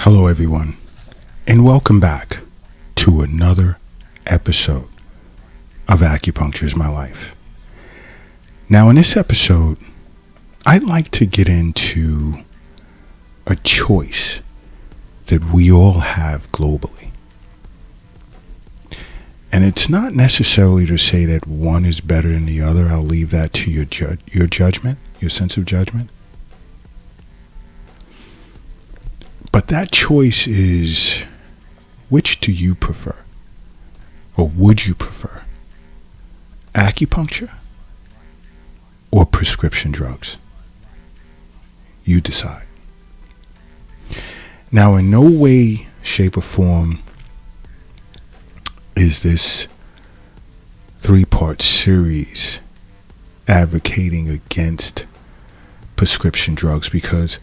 Hello, everyone, and welcome back to another episode of Acupuncture is My Life. Now, in this episode, I'd like to get into a choice that we all have globally. And it's not necessarily to say that one is better than the other. I'll leave that to your judgment, your sense of judgment. But that choice is, which do you prefer? Or would you prefer? Acupuncture or prescription drugs? You decide. Now, in no way, shape, or form is this 3-part series advocating against prescription drugs, because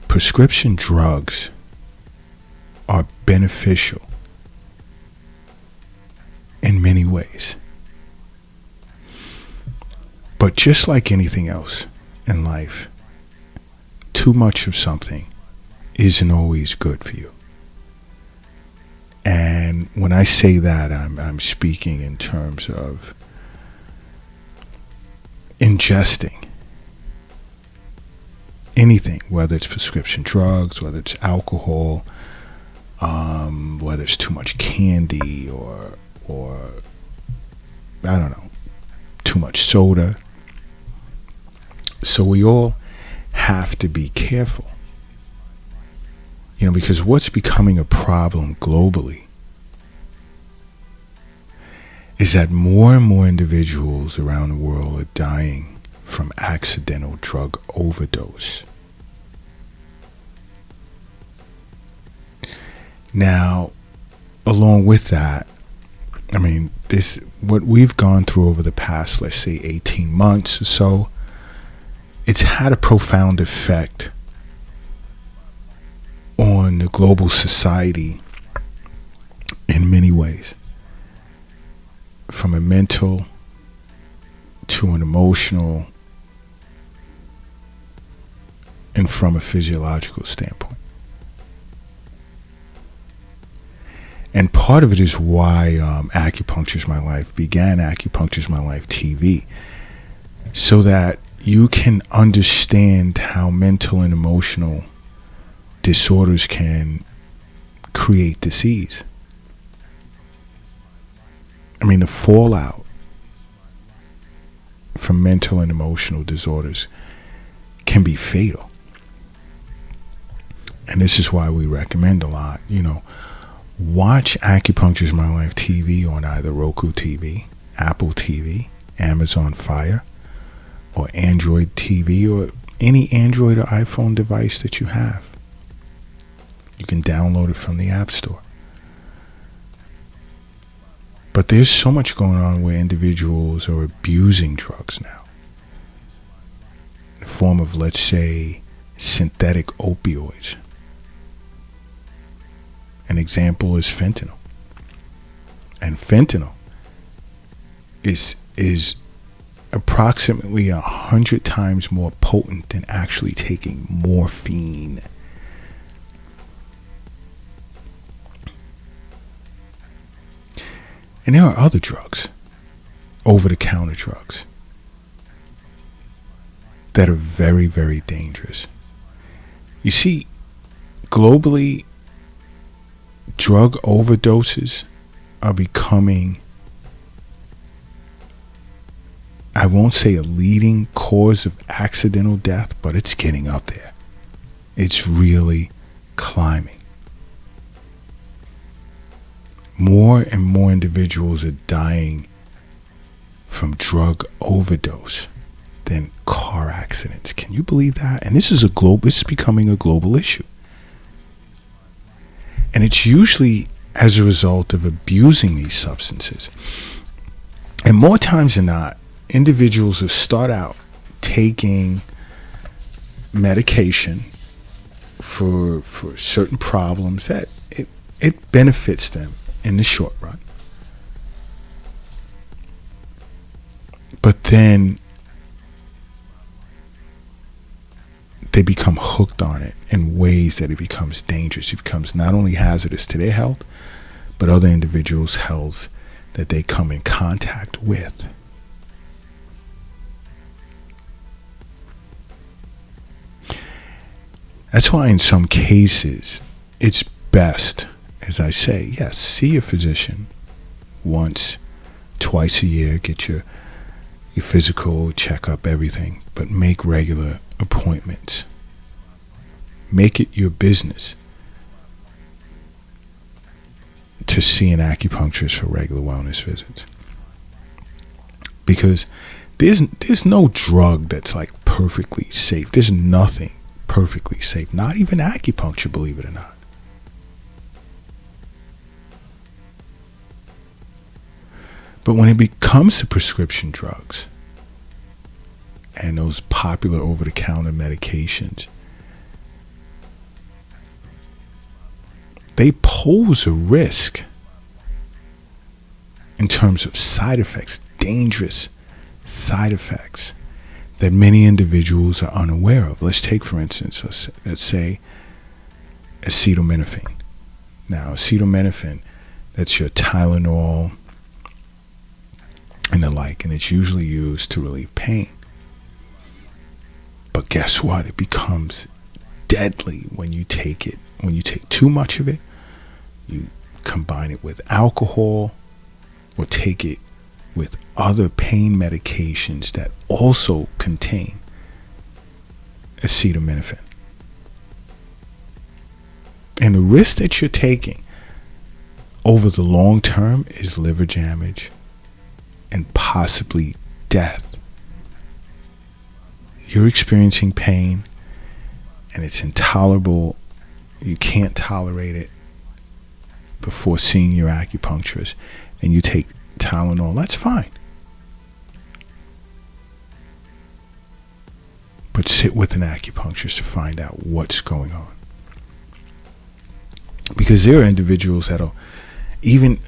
prescription drugs are beneficial in many ways. But just like anything else in life, too much of something isn't always good for you. And when I say that, I'm speaking in terms of ingesting anything, whether it's prescription drugs, whether it's alcohol, whether it's too much candy or I don't know, too much soda. So we all have to be careful, because what's becoming a problem globally is that more and more individuals around the world are dying from accidental drug overdose. Now, along with that, what we've gone through over the past, let's say, 18 months or so, it's had a profound effect on the global society in many ways, from a mental to an emotional and from a physiological standpoint. And part of it is why Acupuncture is My Life began Acupuncture is My Life TV, so that you can understand how mental and emotional disorders can create disease. The fallout from mental and emotional disorders can be fatal. And this is why we recommend a lot, watch Acupuncture is My Life TV on either Roku TV, Apple TV, Amazon Fire, or Android TV, or any Android or iPhone device that you have. You can download it from the App Store. But there's so much going on where individuals are abusing drugs now, in the form of, let's say, synthetic opioids. An example is fentanyl. And fentanyl is approximately 100 times more potent than actually taking morphine. And there are other drugs, over-the-counter drugs, that are very, very dangerous. You see, globally, drug overdoses are becoming, I won't say a leading cause of accidental death, but it's getting up there. It's really climbing. More and more individuals are dying from drug overdose than car accidents. Can you believe that? And this is becoming a global issue. And it's usually as a result of abusing these substances. And more times than not, individuals will start out taking medication for certain problems that it benefits them in the short run. But then they become hooked on it in ways that it becomes dangerous. It becomes not only hazardous to their health, but other individuals' health that they come in contact with. That's why in some cases, it's best, as I say, yes, see a physician once, twice a year, get your physical checkup, everything, but make regular appointments. Make it your business to see an acupuncturist for regular wellness visits. Because there's no drug that's like perfectly safe. There's nothing perfectly safe. Not even acupuncture, believe it or not. But when it comes to prescription drugs and those popular over-the-counter medications, they pose a risk in terms of side effects, dangerous side effects that many individuals are unaware of. Let's take, for instance, let's say acetaminophen. Now, acetaminophen, that's your Tylenol and the like, and it's usually used to relieve pain. But guess what? It becomes deadly when you take it. When you take too much of it, you combine it with alcohol or take it with other pain medications that also contain acetaminophen. And the risk that you're taking over the long term is liver damage and possibly death. You're experiencing pain and it's intolerable. You can't tolerate it before seeing your acupuncturist, and you take Tylenol. That's fine. But sit with an acupuncturist to find out what's going on. Because there are individuals that'll even,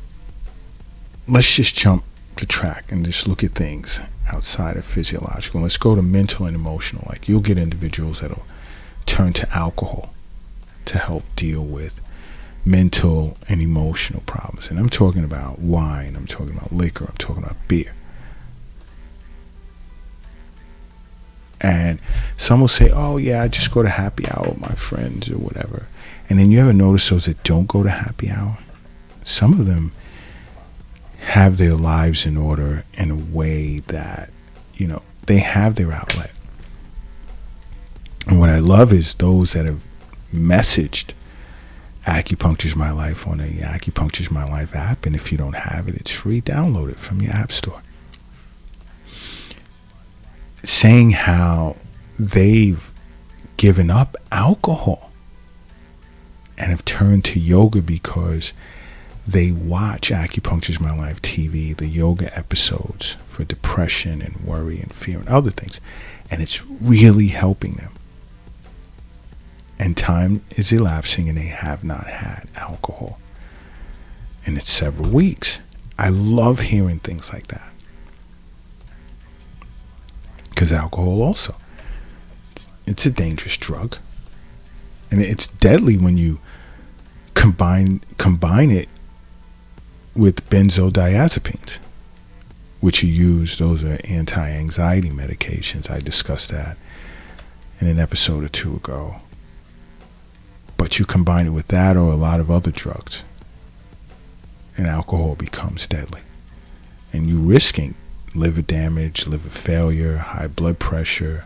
let's just jump the track and just look at things outside of physiological. Let's go to mental and emotional. Like, you'll get individuals that'll turn to alcohol to help deal with mental and emotional problems. And I'm talking about wine, I'm talking about liquor, I'm talking about beer. And some will say, oh yeah, I just go to happy hour with my friends or whatever. And then you ever notice those that don't go to happy hour? Some of them have their lives in order in a way that, they have their outlet. And what I love is those that have messaged Acupuncture's My Life on the Acupuncture's My Life app. And if you don't have it, it's free. Download it from your app store. Saying how they've given up alcohol and have turned to yoga because they watch Acupuncture's My Life TV, the yoga episodes for depression and worry and fear and other things. And it's really helping them. And time is elapsing and they have not had alcohol. And it's several weeks. I love hearing things like that. Because alcohol also, it's a dangerous drug. And it's deadly when you combine it with benzodiazepines, which you use. Those are anti-anxiety medications. I discussed that in an episode or two ago. But you combine it with that or a lot of other drugs, and alcohol becomes deadly. And you're risking liver damage, liver failure, high blood pressure,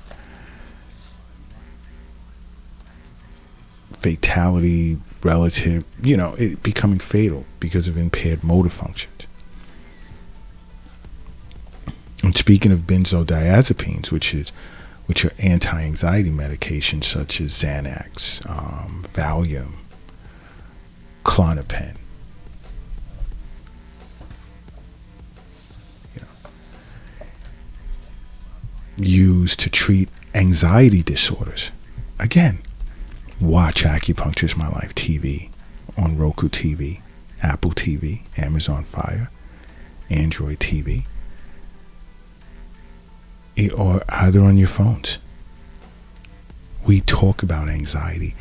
fatality, relative, it becoming fatal because of impaired motor functions. And speaking of benzodiazepines, which are anti-anxiety medications such as Xanax, Valium, Klonopin. Used to treat anxiety disorders. Again, watch Acupuncture's My Life TV on Roku TV, Apple TV, Amazon Fire, Android TV, or either on your phones we talk about anxiety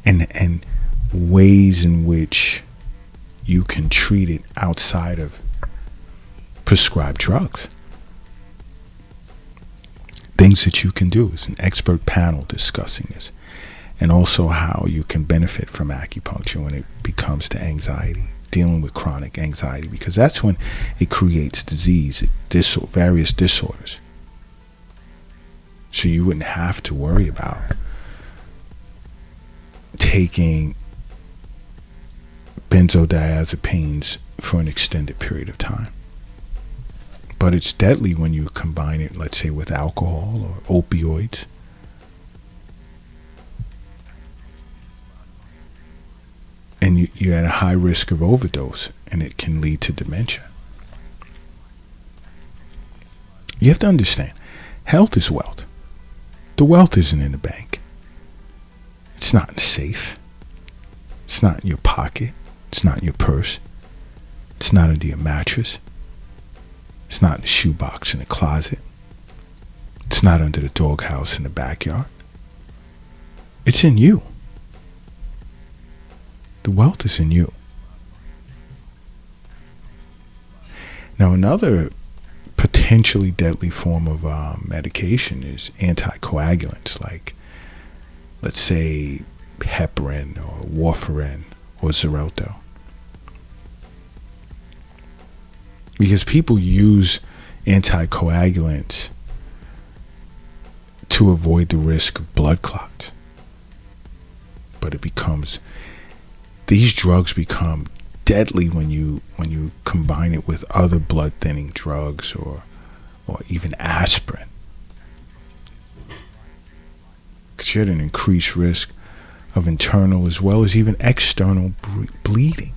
and ways in which you can treat it outside of prescribed drugs. Things that you can do. It's an expert panel discussing this. And also how you can benefit from acupuncture when it becomes to anxiety, dealing with chronic anxiety, because that's when it creates disease, various disorders. So you wouldn't have to worry about taking benzodiazepines for an extended period of time. But it's deadly when you combine it, let's say, with alcohol or opioids. And you're at a high risk of overdose, and it can lead to dementia. You have to understand, health is wealth. The wealth isn't in the bank. It's not in the safe. It's not in your pocket. It's not in your purse. It's not under your mattress. It's not in the shoebox in the closet. It's not under the doghouse in the backyard. It's in you. The wealth is in you. Now, another potentially deadly form of medication is anticoagulants, like, let's say, heparin or warfarin or Xarelto. Because people use anticoagulants to avoid the risk of blood clots. But these drugs become deadly when you combine it with other blood thinning drugs or even aspirin. Because you're at an increased risk of internal as well as even external bleeding.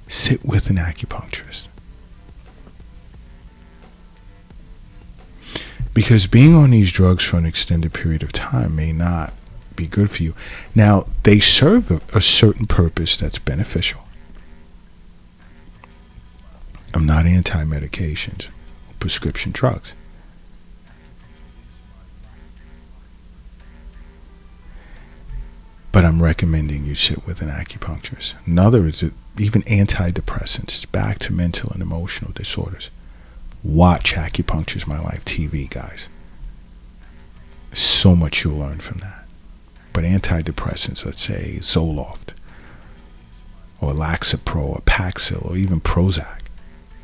Sit with an acupuncturist. Because being on these drugs for an extended period of time may not be good for you. Now, they serve a certain purpose that's beneficial. I'm not anti-medications or prescription drugs. But I'm recommending you sit with an acupuncturist. Another is even antidepressants. It's back to mental and emotional disorders. Watch Acupuncture's My Life TV, guys. So much you'll learn from that. But antidepressants, let's say Zoloft, or Laxapro, or Paxil, or even Prozac.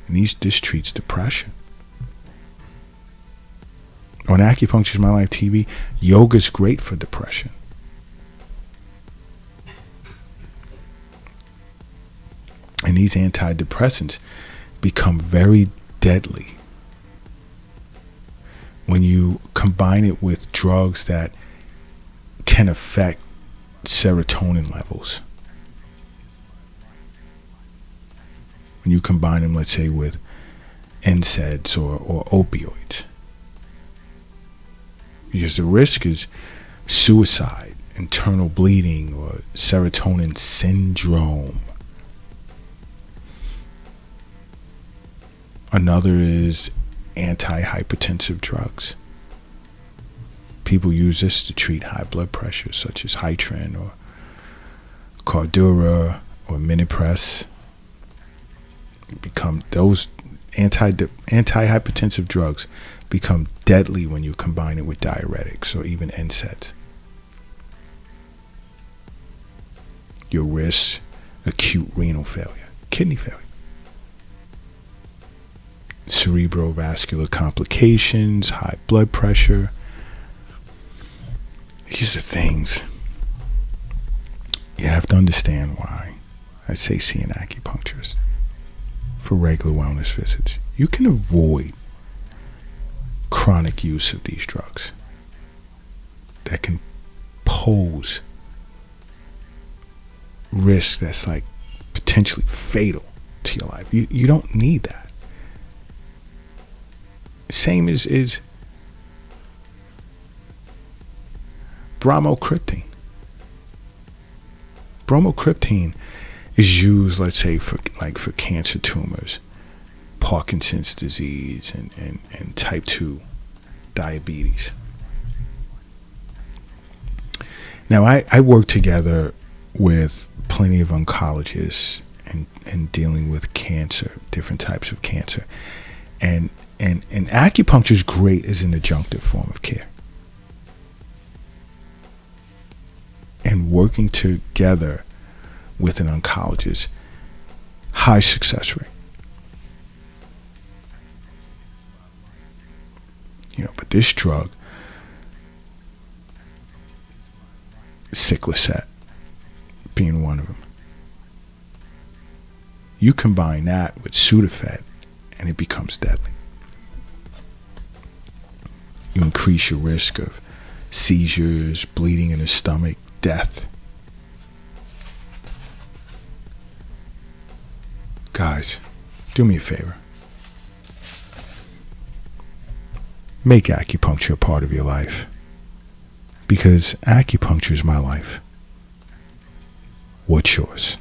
And this treats depression. On Acupuncture's My Life TV, yoga's great for depression. And these antidepressants become very deadly when you combine it with drugs that can affect serotonin levels. When you combine them, let's say, with NSAIDs or opioids. Because the risk is suicide, internal bleeding, or serotonin syndrome. Another is antihypertensive drugs. People use this to treat high blood pressure, such as Hitrin or Cardura or Minipress. Those antihypertensive drugs become deadly when you combine it with diuretics or even NSAIDs. Your risk, acute renal failure, kidney failure, cerebrovascular complications, high blood pressure. These are things you have to understand why I say see an acupuncturist for regular wellness visits. You can avoid chronic use of these drugs that can pose risk that's like potentially fatal to your life. You don't need that. Same as bromocriptine. Bromocriptine is used, let's say, for cancer tumors, Parkinson's disease and type 2 diabetes. Now, I work together with plenty of oncologists and dealing with cancer, different types of cancer. And acupuncture is great as an adjunctive form of care. And working together with an oncologist, high success rate. But this drug, Cyclicet being one of them, you combine that with Sudafed and it becomes deadly. You increase your risk of seizures, bleeding in the stomach, death. Guys, do me a favor. Make acupuncture a part of your life, because acupuncture is my life. What's yours?